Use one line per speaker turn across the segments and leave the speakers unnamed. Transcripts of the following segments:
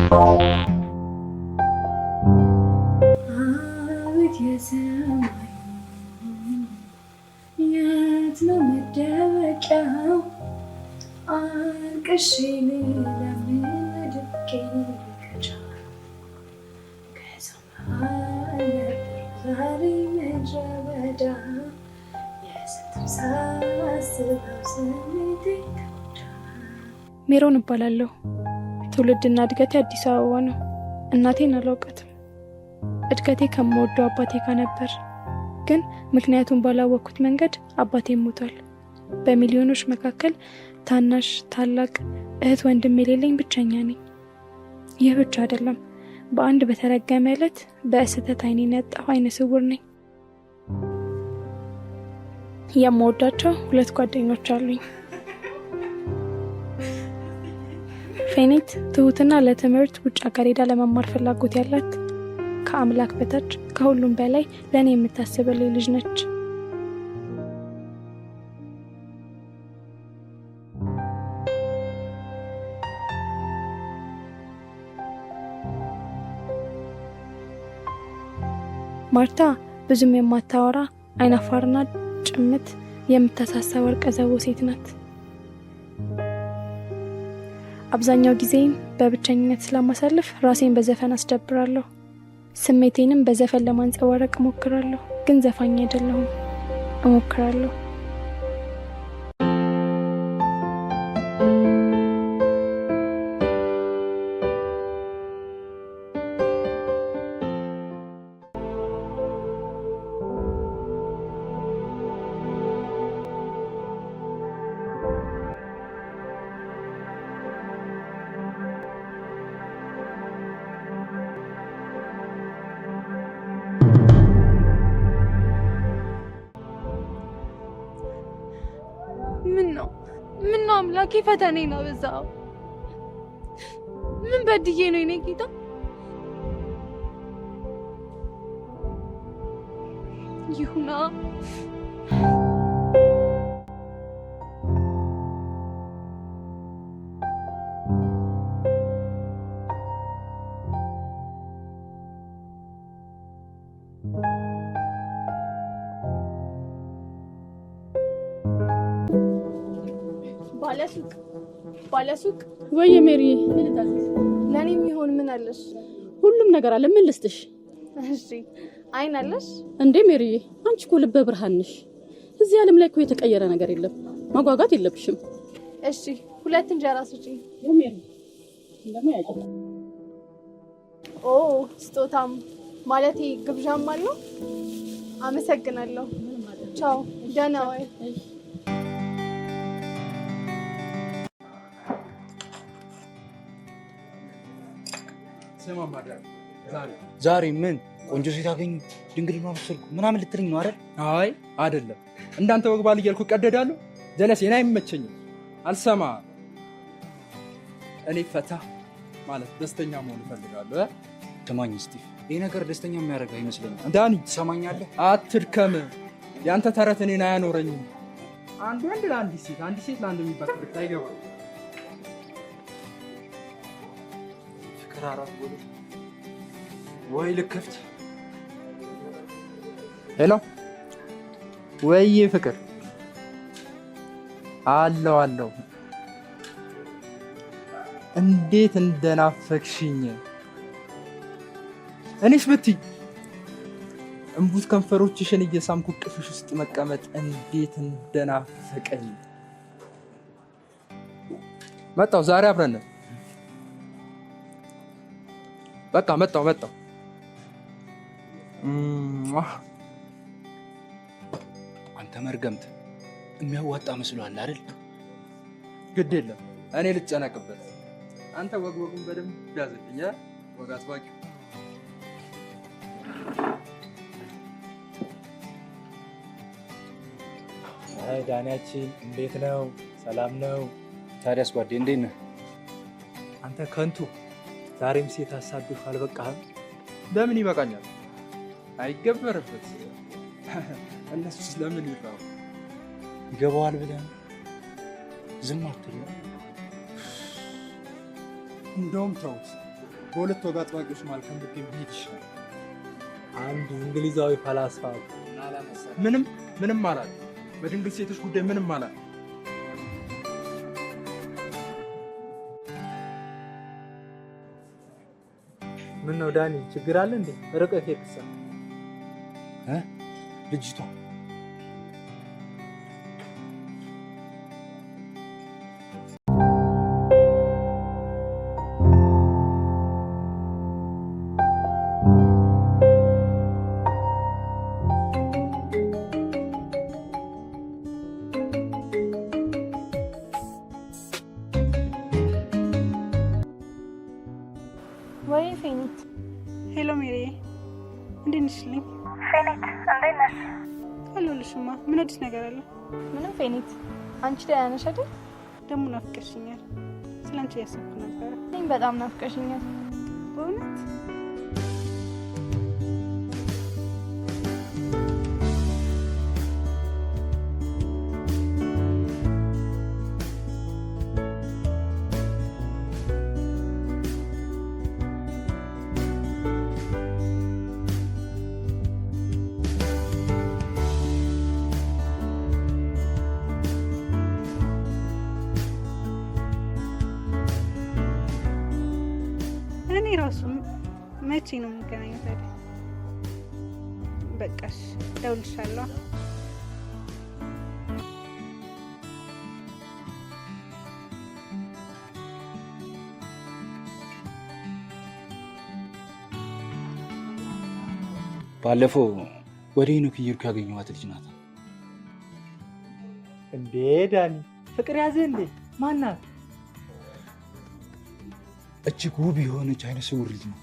አቤት የሰማይ የት ነው መደበቂያው? አልቅሼ ልለምን ወድቄ ልከቻል ከሰማይ ዛሬ ምድረ በዳ የስንቱን ሳስበው ስሜቴ ተጎዳ።
ሜሮን እባላለሁ። ትውልድና እድገቴ አዲስ አበባ ነው። እናቴን አላውቃትም። እድገቴ ከምወደው አባቴ ጋር ነበር። ግን ምክንያቱም ባላወቅኩት መንገድ አባቴ ሞቷል። በሚሊዮኖች መካከል ታናሽ፣ ታላቅ፣ እህት፣ ወንድም የሌለኝ ብቸኛ ነኝ። ይህ ብቻ አይደለም። በአንድ በተረገመ ዕለት በስህተት ዓይኔን ያጣሁ ዓይነ ስውር ነኝ። የምወዳቸው 2 ጓደኞች አሉኝ። ፌኔት ትሁትና ለትምህርት ውጭ ሀገር ሄዳ ለመማር ፍላጎት ያላት ከአምላክ በታች ከሁሉም በላይ ለእኔ የምታስብልኝ ልጅ ነች። ማርታ ብዙም የማታወራ አይናፋርና ጭምት የምታሳሳ ወርቀ ዘቦ ሴት ናት። አብዛኛው ጊዜን በብቸኝነት ስለማሳልፍ ራሴን በዘፈን አስደብራለሁ። ስሜቴንም በዘፈን ለማንጸባረቅ እሞክራለሁ። ግን ዘፋኝ አይደለሁም። እሞክራለሁ። ምን ነው አምላኬ ፈተኔን አበዛው። ምን በድዬ ነው የኔ ጌታ? ይሁና ባለሱቅ
ወይ ሜሪ፣
ለኔ የሚሆን ምን አለሽ?
ሁሉም ነገር አለ። ምን ልስጥሽ?
እሺ አይን አለሽ
እንዴ ሜሪ? አንቺ እኮ ልበ ብርሃን ነሽ። እዚህ ዓለም ላይ እኮ የተቀየረ ነገር የለም። ማጓጓት የለብሽም።
እሺ 2 እንጀራ ስጪኝ።
ሜሪ እንደማ ያጨው
ስጦታም ማለቴ ግብዣም አለው። አመሰግናለሁ። ቻው፣ ደህና ዋይ።
ዛሬ ምን ቆንጆ ሴት አገኙ ድንግልና መሰልኩ ምናምን ልትለኝ ነው አይደል?
አይ አይደለም። እንዳንተ ወግ ባል እያልኩ ቀደዳለሁ። ጀለሴና አይመቸኝም። አልሰማ። እኔ ፈታ ማለት ደስተኛ መሆን እፈልጋለሁ።
ስማኝ ስቲቭ፣ ይሄ ነገር ደስተኛ የሚያደርግ አይመስለኝም።
ዳኒ
ትሰማኛለህ?
አትድከም። ያንተ ተረት እኔን አያኖረኝም። አንድ ወንድ ለአንዲት ሴት፣ አንዲት ሴት ለአንድ የሚባል ፍቅር አይገባም። ፍቅር አራት ቦሌ ወይ ልክፍት። ሄሎ ወይ ፍቅር አለው እንዴት እንደናፈቅሽኝ እኔስ ብትይ እንቡት ከንፈሮችሽን እየሳምኩ ቅፍሽ ውስጥ መቀመጥ እንዴት እንደናፈቀኝ። መጣው ዛሬ አብረን በቃ መጣው
አንተ መርገምት የሚያዋጣ መስሎሃል አይደል?
ግድ የለም እኔ ልጨነቅበት። አንተ ወጉን በደንብ ያዘልኝ። ወግ አጥባቂ
ዳንያችን እንዴት ነው? ሰላም ነው?
ታዲያስ ጓዴ እንዴት ነህ?
አንተ ከንቱ ዛሬም ሴት አሳድፍ አልበቃህም?
ለምን ይበቃኛል? አይገበርበት። እነሱስ ለምን ይባው?
ይገባዋል ብለህ ዝም አትል።
እንደውም ተውት። በሁለት ወግ አጥባቂዎች መሃል ከምትገኝ ብሄድ ይሻላል።
አንድ እንግሊዛዊ ፈላስፋ
ምንም አላለ። በድንግል ሴቶች ጉዳይ ምንም አላለ።
ምን ነው ዳኒ ችግር አለ እንዴ? ርቀት የክሳ
ልጅቷ
ወይ ፌኒት።
ሄሎ ሜሪ፣ እንዴት ነሽልኝ?
ፌኒት እንዴት ነሽ?
አለሁልሽማ። ምን አዲስ ነገር አለ?
ምንም ፌኒት፣ አንቺ ደህና ነሽ አይደል?
ደግሞ ናፍቀሽኛል። ስላንቺ እያሰብኩ ነበረ።
እኔም በጣም ናፍቀሽኛል
በእውነት። እኔ ራሱ መቼ ነው የምንገናኘው ታዲያ? በቃሽ፣ እደውልልሻለሁ።
ባለፈው ወደ ሄኖክ እየሄድኩ ያገኘኋት ልጅ ናት።
እንዴ ዳኒ ፍቅር ያዘ እንዴ? ማናት?
እጅግ ውብ የሆነች አይነ ስውር ልጅ ነው።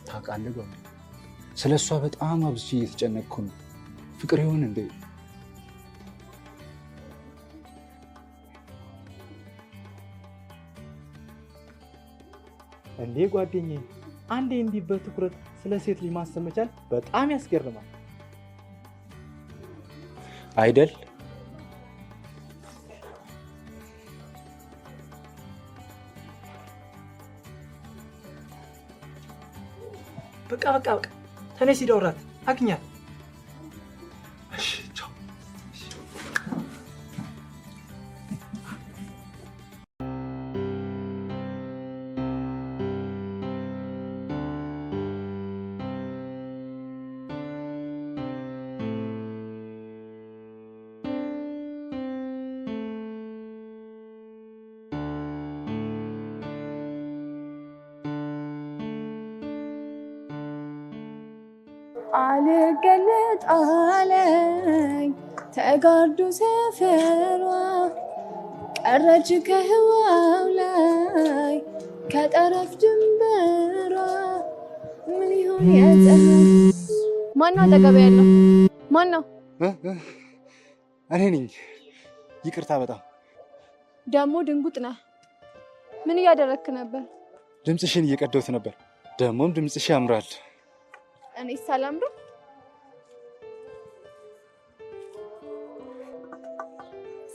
ታውቃለህ ጓዴ፣ ስለ እሷ በጣም አብዝቼ እየተጨነቅኩ ነው። ፍቅር ይሆን እንዴ?
እንዴ ጓደኛዬ፣ አንዴ እንዲህ በትኩረት ስለ ሴት ልጅ ማሰብ መቻል በጣም ያስገርማል
አይደል?
በቃ ተነስ፣ ሂድ አውራት፣ አግኛት።
እሺ ቻው።
አልገለጥ አለኝ ተጋርዶ ሰፈሯ ቀረች ከህዋው ላይ ከጠረፍ ድንበሯ ምን ይሁን የፀሐይ
ማነው አጠገቤ ያለው? ማነው?
እኔ ነኝ። ይቅርታ በጣም
ደግሞ ድንጉጥ ነህ። ምን እያደረክ ነበር?
ድምፅሽን እየቀደውት ነበር። ደግሞም ድምፅሽ ያምራል።
እኔ ሰላም ነው።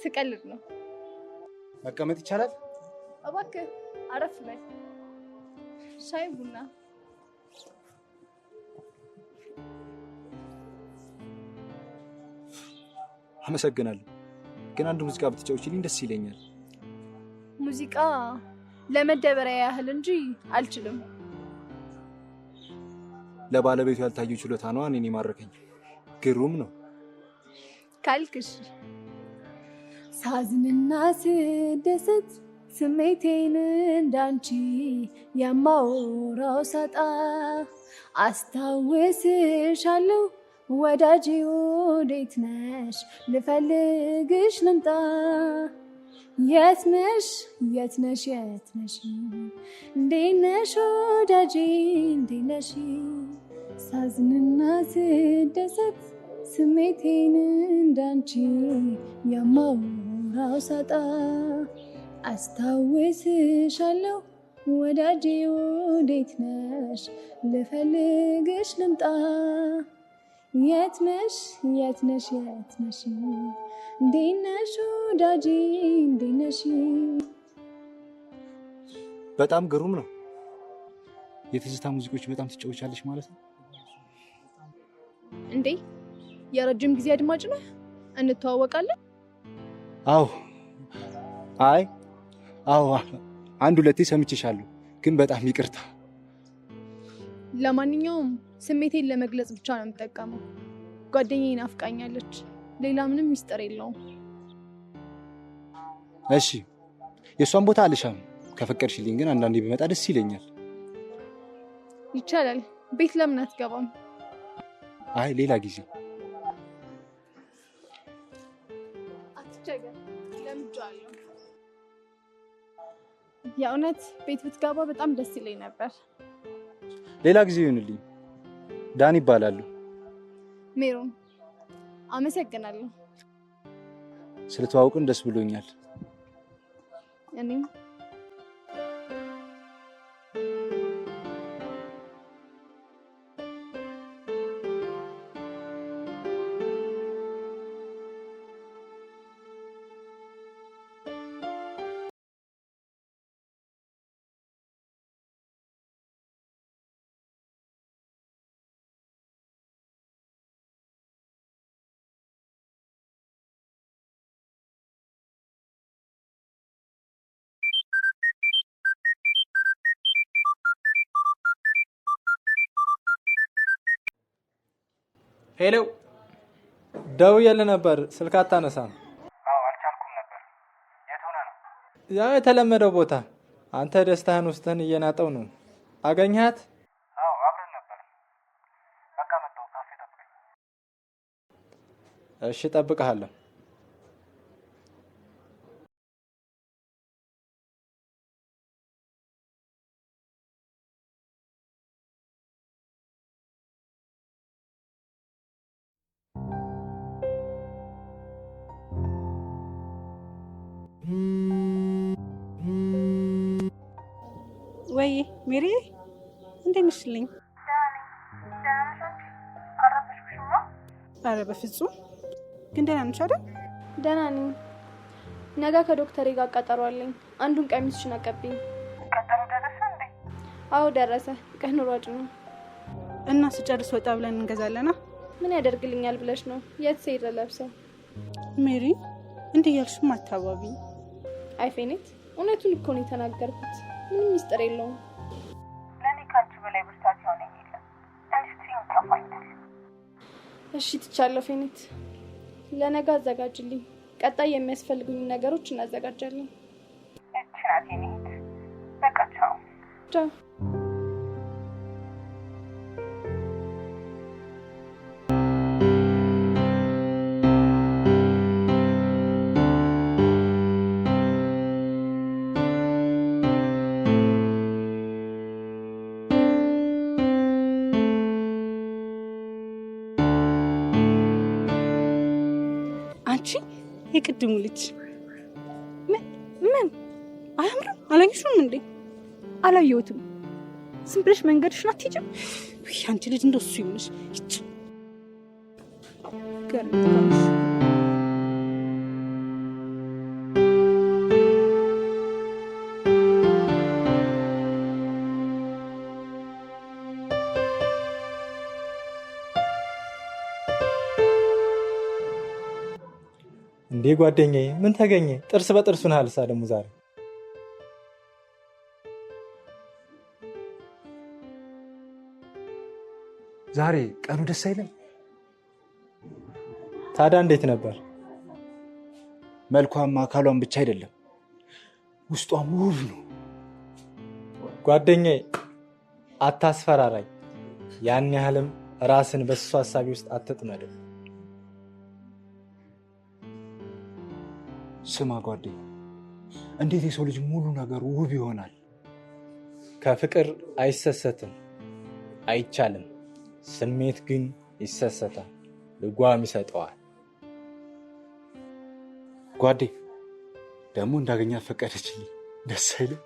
ስቀልድ ነው።
መቀመጥ ይቻላል?
እባክህ አረፍ በል። ሻይ ቡና።
አመሰግናለሁ። ግን አንድ ሙዚቃ ብትጫወችልኝ ደስ ይለኛል።
ሙዚቃ ለመደበሪያ ያህል እንጂ አልችልም።
ለባለቤቱ ያልታየው ችሎታ ነው እኔን የማረከኝ። ግሩም ነው
ካልክሽ።
ሳዝንና ስደሰት ስሜቴን እንዳንቺ የማወራው ሳጣ አስታውስሻለሁ ወዳጄ ወዴት ነሽ ልፈልግሽ ልምጣ የት ነሽ የት ነሽ የት ነሽ እንዴት ነሽ ወዳጄ እንዴት ነሽ ሳዝንና ስደሰት ስሜቴን እንዳንቺ የማወራው ሳጣ አስታውስሻለሁ ወዳጄ ወዴት ነሽ ልፈልግሽ ልምጣ የት ነሽ የት ነሽ የት ነሽ እንዴት ነሽ ወዳጄ እንዴት ነሽ
በጣም ግሩም ነው። የትዝታ ሙዚቆች በጣም ትጫወቻለሽ ማለት ነው
እንዴ? የረጅም ጊዜ አድማጭ ነህ? እንተዋወቃለን?
አዎ። አዎ፣ አንድ ሁለቴ ሰምቼሻለሁ፣ ግን በጣም ይቅርታ።
ለማንኛውም ስሜቴን ለመግለጽ ብቻ ነው የምጠቀመው። ጓደኛዬ ናፍቃኛለች። ሌላ ምንም ሚስጥር የለውም።
እሺ፣ የእሷን ቦታ አልሻም። ከፈቀድሽልኝ ግን አንዳንዴ ቢመጣ ደስ ይለኛል።
ይቻላል። ቤት ለምን አትገባም?
አይ ሌላ ጊዜ።
አትቸገር፣ ለምጄዋለሁ። የእውነት ቤት ብትገባ በጣም ደስ ይለኝ ነበር።
ሌላ ጊዜ ይሁንልኝ። ዳን ይባላሉ።
ሜሮን፣ አመሰግናለሁ።
ስለተዋወቅን ደስ ብሎኛል።
እኔም
ሄሎ፣ ደውዬልህ ነበር፣ ስልክ አታነሳም።
አዎ አልቻልኩም ነበር። የት ሆነ ነው?
ያው የተለመደው ቦታ። አንተ ደስታህን ውስጥህን እየናጠው ነው። አገኘሃት?
አዎ አብረን ነበር። በቃ መጣሁ። ካፌ ጠብቀኝ።
እሺ እጠብቅሃለሁ።
ወይ ሜሪ እንዴት ነሽልኝ? አረ በፍጹም። ግን ደህና ነሽ አይደል?
ደህና ነኝ። ነገ ከዶክተሬ ጋር ቀጠሮ አለኝ። አንዱን ቀሚስሽን አቀብኝ።
ቀጠሮ ደረሰ እንዴ?
አዎ ደረሰ። ቀን ሯጭ ነው
እና ስጨርስ ወጣ ብለን እንገዛለና።
ምን ያደርግልኛል ብለሽ ነው? የት ስሄድ ለብሰው?
ሜሪ እንዴ ያልሽም አታባቢ።
አይ ፌኔት፣ እውነቱን እኮ ነው የተናገርኩት። ምንም ሚስጥር የለውም።
ለእኔ ካንቺ በላይ ብርታት የሆነኝ የለም። እንድትይኝ ከፋኛል።
እሺ ትቻለሁ ፌኔት። ለነገ አዘጋጅልኝ። ቀጣይ የሚያስፈልጉኝ ነገሮች እናዘጋጃለን።
እቺ ናት የኔ እህት። በቃ ቻው።
ቻው።
አንቺ የቅድሙ ልጅ ምን አያምርም? አላየሽውም እንዴ?
አላየሁትም። ዝም ብለሽ መንገድሽን አትሄጂም?
ውይ አንቺ ልጅ እንደሱ ይሆንሽ።
እንዴ ጓደኛዬ ምን ተገኘ? ጥርስ በጥርሱን አልሳ ደግሞ ዛሬ
ዛሬ ቀኑ ደስ አይልም?
ታዲያ እንዴት ነበር?
መልኳም አካሏን ብቻ አይደለም ውስጧም ውብ ነው።
ጓደኛዬ አታስፈራራኝ። ያን ያህልም ራስን በሱ ሐሳቢ ውስጥ አትጥመድም።
ስማ ጓደኛ፣ እንዴት የሰው ልጅ ሙሉ ነገሩ ውብ ይሆናል?
ከፍቅር አይሰሰትም፣ አይቻልም። ስሜት ግን ይሰሰታል፣ ልጓም ይሰጠዋል።
ጓዴ ደግሞ እንዳገኛት ፈቀደችልኝ። ደስ አይልም?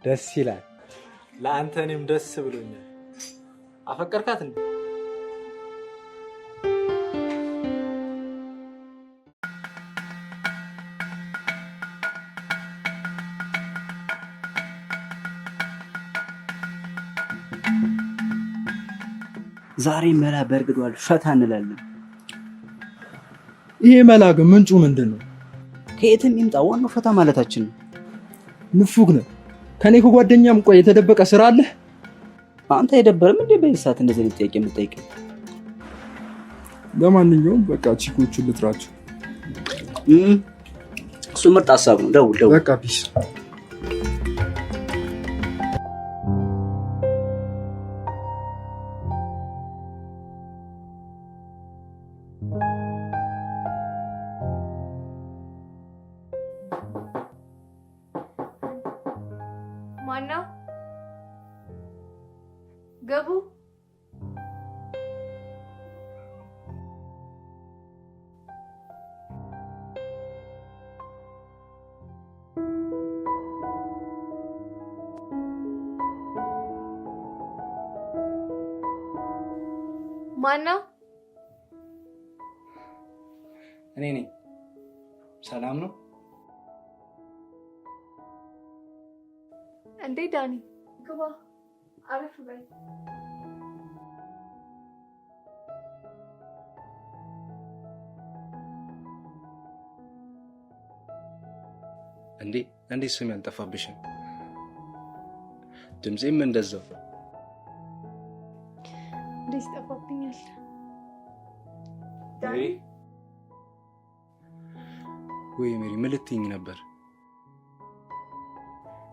ደስ ይላል። ለአንተ እኔም ደስ ብሎኛል። አፈቀርካት እንዴ?
ዛሬ መላ በርግዷል፣ ፈታ እንላለን።
ይሄ መላ ግን ምንጩ ምንድን ነው?
ከየትም ይምጣ ዋናው ፈታ ማለታችን ነው።
ንፉግ ነው። ከኔ ከጓደኛም ቆይ የተደበቀ ስራ አለ?
አንተ የደበረም እንዴ በዚህ ሰዓት እንደዚህ አይነት ጥያቄ የምትጠይቀኝ?
ለማንኛውም በቃ ቺኮቹን ልጥራቸው።
እሱ ምርጥ ሀሳብ ነው። ደውል።
በቃ ፒስ።
ማነው? ገቡ። ማነው?
እኔ ነኝ። ሰላም ነው
እንዴ? ዳኒ ግባ፣ አረፍ በል።
እንዴ ስም ያልጠፋብሽም? ድምጼም እንደዛው።
እንዴት ይጠፋብኛል?
ሜሪ ወይ ሜሪ፣ ምን ልትይኝ ነበር?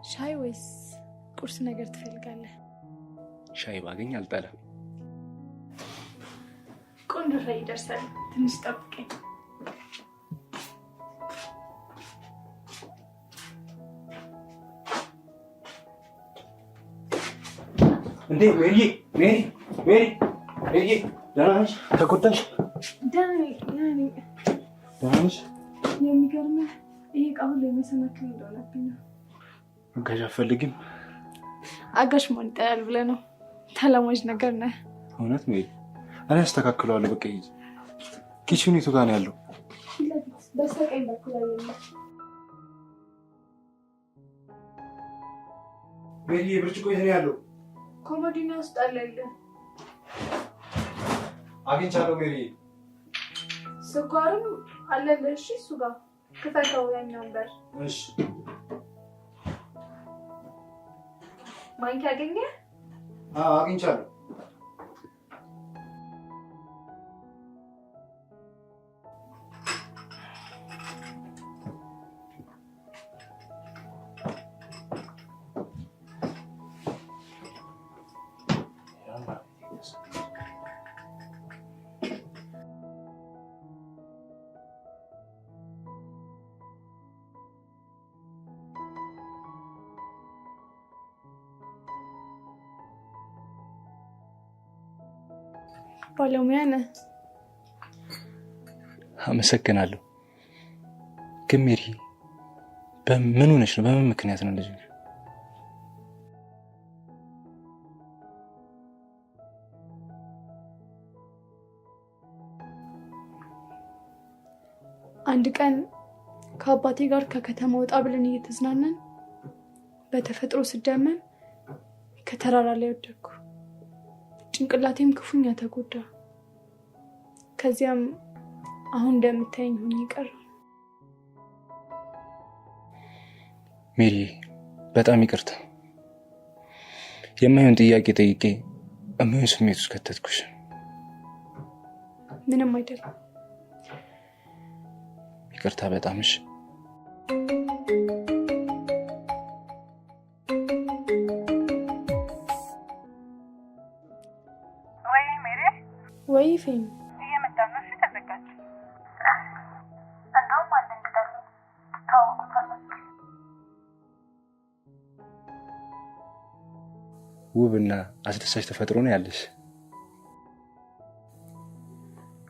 ሻይ ወይስ ቁርስ ነገር ትፈልጋለህ?
ሻይ ባገኝ አልጠላም።
ቆንጆ ሻይ ይደርሳል፣ ትንሽ ጠብቀኝ።
እንዴ ሜሪ ደህና ነሽ? ተጎዳሽ?
ደህና ነኝ።
ደህና ነሽ?
የሚገርምህ ይሄ ዕቃ ሁሉ የመሰናክል እንደሆነብኝ ነው።
አጋዥ አትፈልጊም?
አጋዥ ማን ይጠላል ብለህ ነው? ተለማጅ ነገር ነህ።
እውነት ሜሪ፣ እኔ አስተካክለዋለሁ። በቃ ሂጂ። ኪችኑ የቱ ጋር ነው ያለው?
በስተቀኝ በኩል አለ።
ሜሪ፣ ብርጭቆ የት ነው ያለው?
ኮሞዲና ውስጥ አለልህ።
አግኝቻለሁ ሜሪ።
ስኳርም አለልህ። እሺ፣ እሱ ጋር ክፈተው፣ ያኛውን በር።
እሺ።
ማንኪያ አገኘህ?
አግኝቻለሁ።
ባለሙያ ነህ።
አመሰግናለሁ። ግን ሜሪ፣ በምን ሆነሽ ነው? በምን ምክንያት ነው እንደዚህ?
አንድ ቀን ከአባቴ ጋር ከከተማ ወጣ ብለን እየተዝናናን በተፈጥሮ ስደመም ከተራራ ላይ ወደቅኩ። ጭንቅላቴም ክፉኛ ተጎዳ። ከዚያም አሁን እንደምታየኝ ሆኜ ቀረሁ።
ሜሪ፣ በጣም ይቅርታ። የማይሆን ጥያቄ ጠይቄ የማይሆን ስሜት ውስጥ ከተትኩሽ።
ምንም አይደለም።
ይቅርታ በጣም። እሺ።
ወይ ፌም
እየመጣ ነው። እሺ ተዘጋጅ። እንደውም አንድ እንግዳ ትተዋወቁታላችሁ።
ውብና አስደሳች ተፈጥሮ ነው ያለሽ።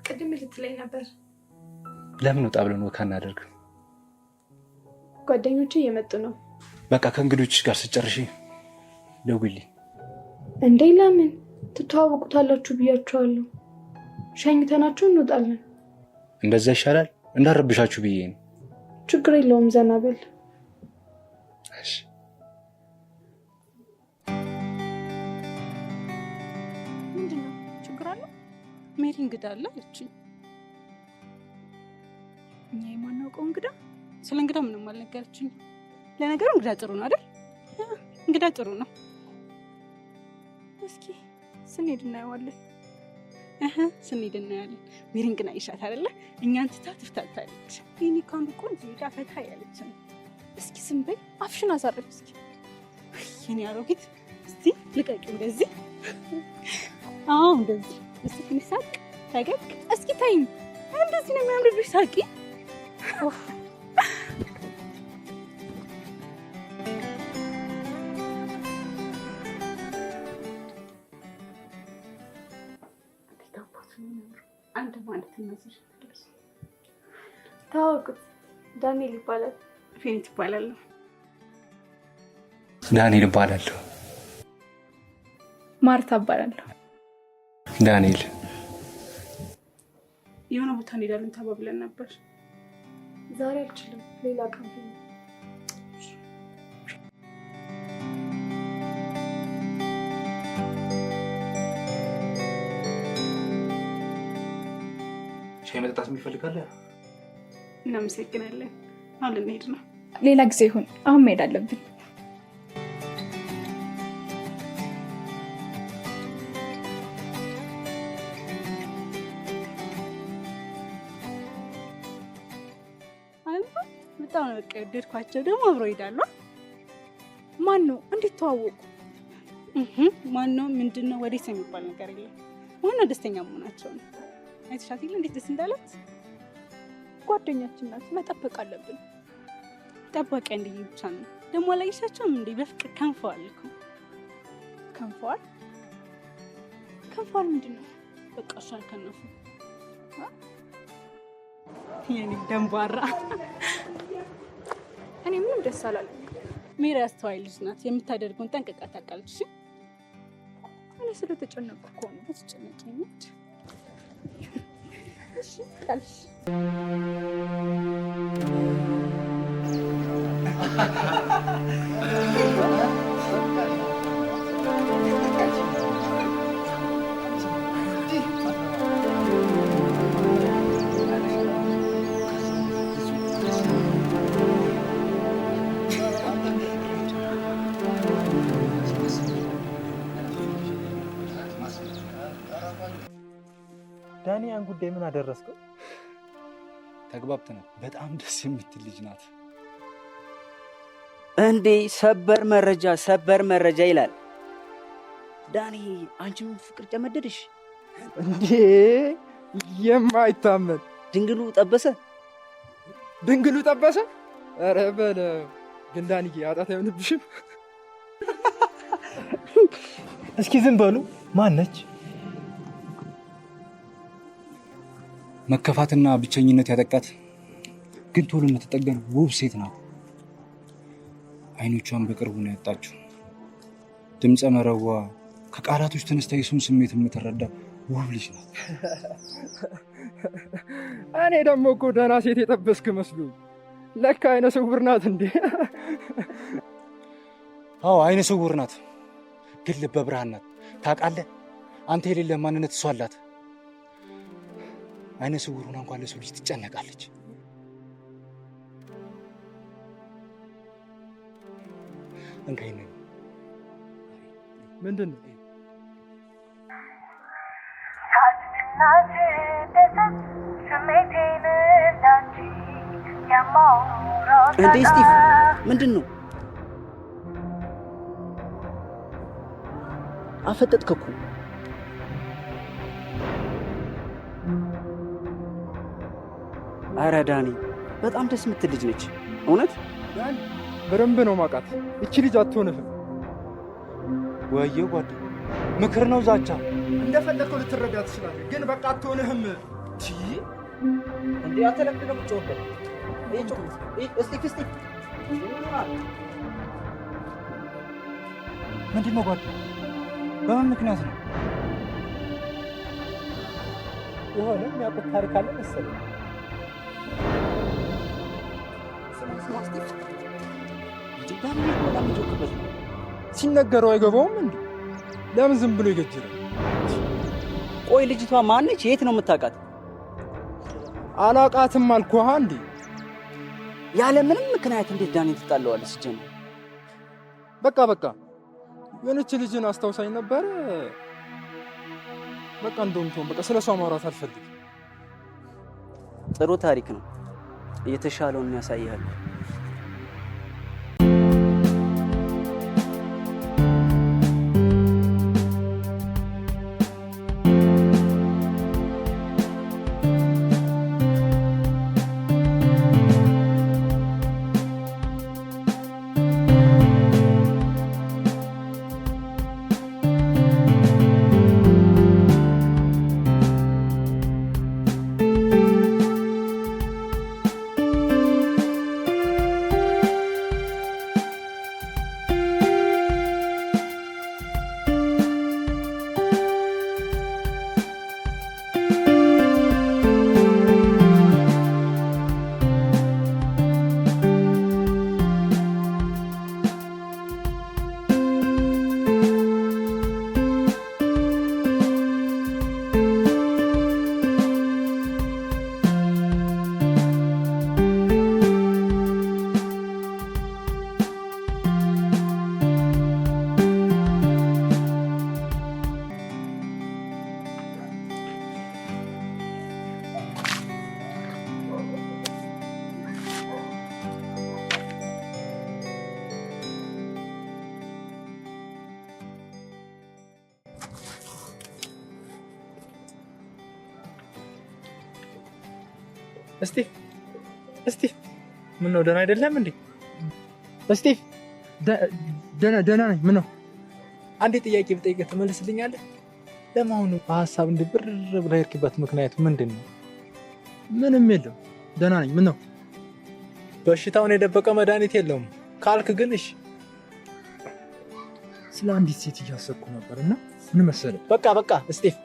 ቅድም ልትለኝ ነበር።
ለምን ወጣ ብለን ወካ እናደርግም?
ጓደኞቼ እየመጡ ነው።
በቃ ከእንግዶችሽ ጋር ስጨርሺ ደውይልኝ።
እንዴ ለምን? ትተዋወቁታላችሁ ብያችኋለሁ። ሸኝተናችሁ እንወጣለን።
እንደዛ ይሻላል። እንዳረብሻችሁ ብዬ ነው።
ችግር የለውም፣ ዘና በል።
እሺ።
ምንድን ነው ችግር አለ?
ሜሪ እንግዳ አለ አለችኝ።
እኛ የማናውቀው እንግዳ?
ስለ እንግዳ ምንም አልነገረችኝ። ለነገሩ እንግዳ ጥሩ ነው አይደል? እንግዳ ጥሩ ነው።
እስኪ ስንሄድ እናየዋለን።
ስንሄድ እናያለን። ሜሪን ግን አይሻት አይደለ? እኛን ትታ ትፍታታለች። ይሄኔ ካንዱ ቆንጆ ጋ ፈታ ያለች ነው።
እስኪ ዝም በይ፣ አፍሽን አሳርፍ እስኪ።
የኔ አሮጊት እስቲ ልቀቂ እንደዚህ። እንደዚህ እስቲ ትንሽ ሳቅ ፈገግ። እስኪ ታይኝ። እንደዚህ ነው የሚያምርብሽ። ሳቂ። አንድ ማለት ነው።
ታወቁት። ዳንኤል ይባላል።
ፌኒት ይባላል።
ዳንኤል ይባላለሁ።
ማርታ እባላለሁ።
ዳንኤል
የሆነ ቦታ እንሄዳለን ተባብለን ነበር።
ዛሬ አልችልም፣ ሌላ ቀን ነው።
ሻይ መጠጣት የሚፈልጋለ?
እናመሰግናለን። አሁን ልንሄድ ነው።
ሌላ ጊዜ ይሁን፣ አሁን መሄድ አለብን።
በጣም ነው የወደድኳቸው። ደግሞ አብረው ይሄዳሉ።
ማን ነው? እንዴት ተዋወቁ?
ማን ነው? ምንድን ነው? ወዴት የሚባል ነገር የለም። ዋናው ደስተኛ መሆናቸው ነው። አይተሻት የለ እንዴት ደስ እንዳላት።
ጓደኛችን ናት፣ መጠበቅ አለብን።
ጠባቂ እንዲህ ብቻ ነው ደግሞ አላየሻቸውም እንዴ? በፍቅር ከንፈዋል እኮ።
ከንፈዋል? ከንፈዋል ምንድን ነው?
በቃ እሱ አልከነፉ። የኔ ደንባራ።
እኔ ምንም ደስ አላለኝ።
ሜሪ አስተዋይ ልጅ ናት። የምታደርገውን ጠንቅቃ ታውቃለች።
እኔ ስለተጨነቁ እኮ ነው።
በተጨነቀኝ
እሺ ካልሽ
ዳኒ ያን ጉዳይ ምን አደረስከው?
ተግባብተናል። በጣም ደስ የምትል ልጅ ናት።
እንዴ ሰበር መረጃ ይላል ዳኒ። አንቺም ፍቅር ጨመደድሽ
እንዴ? የማይታመን
ድንግሉ ጠበሰ።
ኧረ በለው ግን ዳኒዬ አጣት አይሆንብሽም? እስኪ ዝም በሉ። ማነች?
መከፋትና ብቸኝነት ያጠቃት ግን ቶሎ የምትጠገን ውብ ሴት ናት። አይኖቿን በቅርቡ ነው ያጣችው። ድምፀ መረዋ ከቃላቶች ተነስታ የሱን ስሜት የምትረዳ ውብ ልጅ ናት።
እኔ ደግሞ እኮ ደህና ሴት የጠበስክ መስሎኝ፣ ለካ አይነ ስውር ናት እንዴ?
አዎ አይነ ስውር ናት፣ ግን ልበ ብርሃን ናት። ታውቃለህ፣ አንተ የሌለ ማንነት እሷ አላት። አይነ ስውር ሆና እንኳን ለሰው ልጅ ትጨነቃለች። እንካይነ
ምንድን ነው?
እንዴ ስቲቭ ምንድን ነው? አፈጠጥክ እኮ። ኧረ ዳኒ በጣም ደስ የምትል ልጅ ነች። እውነት
በደንብ ነው ማውቃት። እቺ ልጅ አትሆንህም።
ወየው ጓድ ምክር ነው ዛቻ።
እንደፈለከው ልትረዳ ትችላለህ፣ ግን በቃ አትሆንህም።
እንዴ አተለክለክ ጮኸ። ስቲቭ
ምንድን ነው ጓድ? በምን ምክንያት ነው?
የሆነ የሚያውቁት ታሪክ አለ መሰለኝ።
ሲነገረው አይገባውም እንዴ? ለምን ዝም ብሎ ይገጅራል?
ቆይ ልጅቷ ማነች? የት ነው የምታውቃት?
አላውቃትም አልኩህ እንዴ።
ያለ ምንም ምክንያት እንዴት ዳኒን ትጣለዋለህ? ሲጀምር
በቃ የሆነች ልጅን አስታውሳኝ ነበር። በቃ እንደውም በቃ ስለሷ ማውራት አልፈልግም።
ጥሩ ታሪክ ነው። የተሻለውን ያሳያል።
እስቲ ምን ነው ደህና አይደለም እንዴ? እስቲ
ደህና ነኝ። ምን ነው?
አንዴ ጥያቄ ብጠይቅህ ትመልስልኛለህ? ለማሁኑ በሀሳብ እንድብር ብለህ ሄድክበት ምክንያቱ ምንድን ነው?
ምንም የለም፣ ደህና ነኝ። ምን ነው?
በሽታውን የደበቀ መድኃኒት የለውም ካልክ ግን እሺ።
ስለ አንዲት ሴት እያሰብኩ ነበር እና ምን መሰለህ፣
በቃ እስጢፍ፣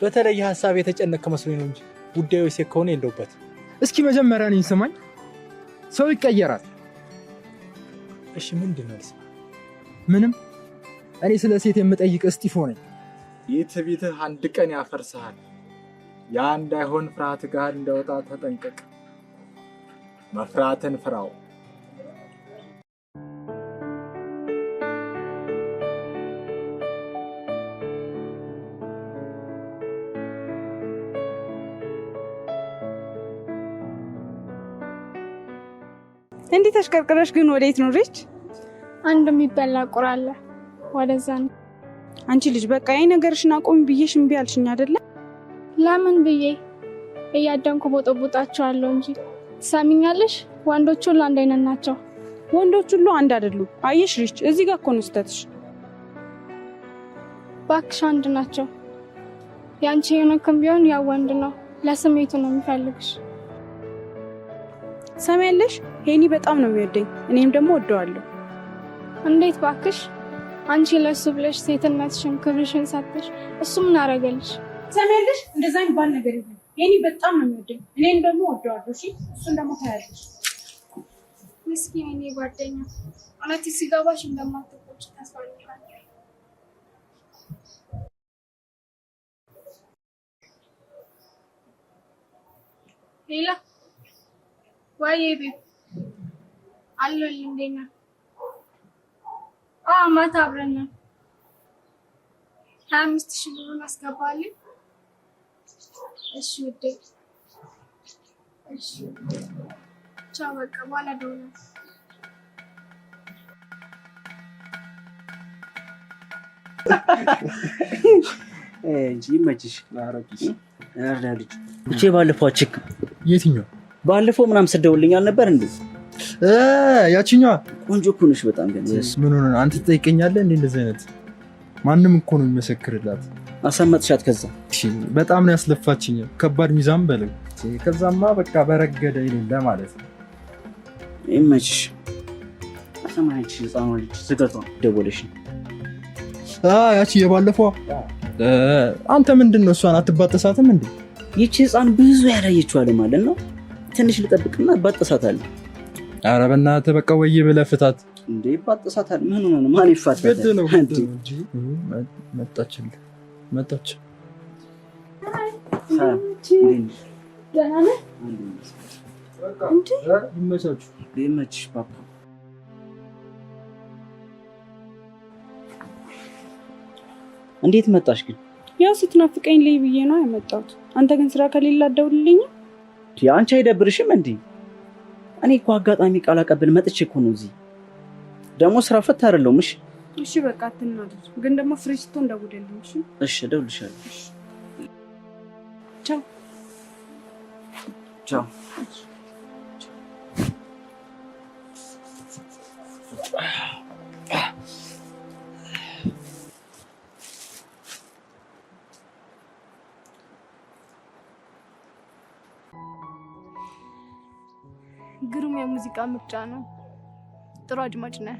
በተለይ ሀሳብ የተጨነቀ መስሎኝ ነው እንጂ ጉዳዩ ሴት ከሆነ የለውበት።
እስኪ መጀመሪያ እኔን ስማኝ። ሰው ይቀየራል።
እሺ ምንድን ነው?
ምንም። እኔ ስለ ሴት የምጠይቅ እስጢፎ ነኝ።
ይህ ትዕቢትህ አንድ ቀን ያፈርስሃል። ያ እንዳይሆን ፍርሃት ጋር እንዳወጣ ተጠንቀቅ። መፍራትን ፍራው።
እንዴት ተሽከርከረሽ ግን ወዴት ነው ሪች?
አንድ የሚበላ ቁራ አለ፣ ወደዛ ነው።
አንቺ ልጅ በቃ ይሄ ነገርሽን አቆሚ ብዬሽ እምቢ አልሽኝ አይደለ?
ለምን ብዬ እያደንኩ ቦጦቦጣቸዋለሁ እንጂ ትሰሚኛለሽ? ወንዶች ሁሉ አንድ አይነት ናቸው።
ወንዶች ሁሉ አንድ አይደሉም። አየሽ ሪች፣ እዚህ ጋር እኮ ነው ስህተትሽ።
እባክሽ አንድ ናቸው። ያንቺ የሆነክም ቢሆን ያው ወንድ ነው፣ ለስሜቱ ነው የሚፈልግሽ።
ሰሚያለሽ? ሄኒ በጣም ነው የሚወደኝ፣ እኔም ደግሞ ወደዋለሁ።
እንዴት ባክሽ? አንቺ ለሱ ብለሽ ሴትነትሽን ክብርሽን ሰጥተሽ እሱ ምን አደረገልሽ?
ሰሚያለሽ? እንደዛ የሚባል ነገር የለም። ሄኒ በጣም ነው የሚወደኝ፣ እኔም ደግሞ ወደዋለሁ። እሺ እሱን ደግሞ ታያለሽ።
ምስኪን የኔ ጓደኛ፣ እውነት ሲገባሽ እንደማትቆጭ ተስፋ አደርጋለሁ። ሌላ ወይ ቤት አለል እንደኛ ማታ አብረን 25,000 ብር አስገባልኝ። እሺ ውዴ፣ እሺ ቻው። በቃ በኋላ ደውላለሁ።
እንጂ መችሽ አረጋግጥ ያርዳልኝ። እቺ ባለፈው አችክ
የትኛው?
ባለፈው ምናምን ስደውልኝ አልነበር እንዴ?
ያቺኛዋ
ቆንጆ እኮ ነሽ በጣም። ግን
ምን ሆነ አንተ ትጠይቀኛለህ እንዴ? እንደዚህ አይነት ማንም እኮ ነው የሚመሰክርላት።
አሳመጥሻት? ከዛ
እሺ በጣም ነው ያስለፋችኝ። ከባድ ሚዛን በለው። ከዛማ በቃ በረገደ ይሌለ ማለት ነው።
ይመችሽ። አሰማንቺ ጻማልሽ ዝገቷ ደወለሽ።
ያቺ የባለፈው አንተ ምንድነው እሷን አትባጠሳትም እንዴ?
ይቺ ህፃን ብዙ ያላየችው አለ ማለት ነው። ትንሽ ልጠብቅና ባጠሳታለሁ።
ኧረ በእናትህ በቃ ወይ ብለህ ፍታት
እንዴ። ባጠሳታለሁ። ምን ሆነ? ማን ይፋታል?
መጣች።
ደህና ነህ?
ይመችሽ ፓፓ። እንዴት መጣሽ ግን?
ያው ስትናፍቀኝ ላይ ብዬ ነው የመጣሁት። አንተ ግን ስራ ከሌለ አትደውልልኝም?
አንቺ አይደብርሽም እንዴ? እኔ እኮ አጋጣሚ ቃል አቀብል መጥቼ እኮ ነው እዚህ። ደግሞ ስራ ፈት አይደለሁም።
እሺ በቃ አትናደድ። ግን ደግሞ ፍሪ ስትሆን ደውልልኝ።
እሺ እደውልልሻለሁ።
ቻው
ቻው።
ግሩም የሙዚቃ ምርጫ ነው። ጥሩ አድማጭ ነህ።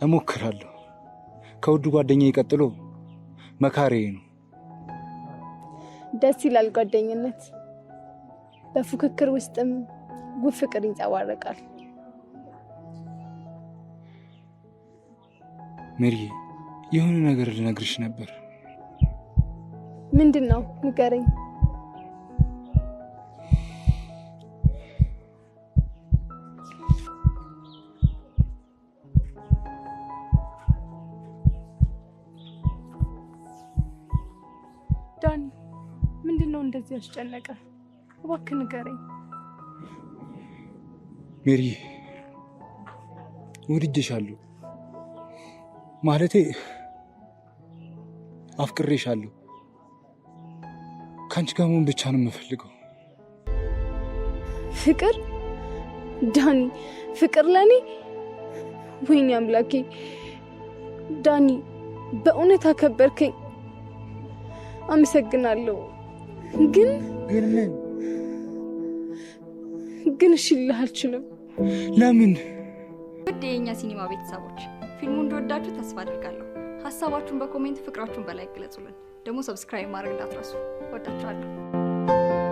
እሞክራለሁ። ከውዱ ጓደኛዬ ቀጥሎ መካሪዬ ነው።
ደስ ይላል ጓደኝነት። በፉክክር ውስጥም ውብ ፍቅር ይንጸባረቃል።
ሜሪ፣ የሆነ ነገር ልነግርሽ ነበር።
ምንድን ነው? ንገረኝ። ዳኒ፣ ምንድን ነው እንደዚህ ያስጨነቀ? እባክህ ንገረኝ።
ሜሪ፣ ወድጄሻለሁ። ማለቴ አፍቅሬሻለሁ። ከአንቺ ጋር መሆን ብቻ ነው የምፈልገው።
ፍቅር? ዳኒ፣ ፍቅር ለኔ? ወይኔ አምላኬ! ዳኒ፣ በእውነት አከበርከኝ። አመሰግናለሁ። ግን እሺ ልልህ አልችልም።
ለምን?
ውድ የኛ ሲኒማ ቤተሰቦች ፊልሙን እንደወዳችሁ ተስፋ አድርጋለሁ። ሀሳባችሁን በኮሜንት ፍቅራችሁን በላይ ግለጹልን። ደግሞ ሰብስክራይብ ማድረግ እንዳትረሱ። ወዳችኋለሁ።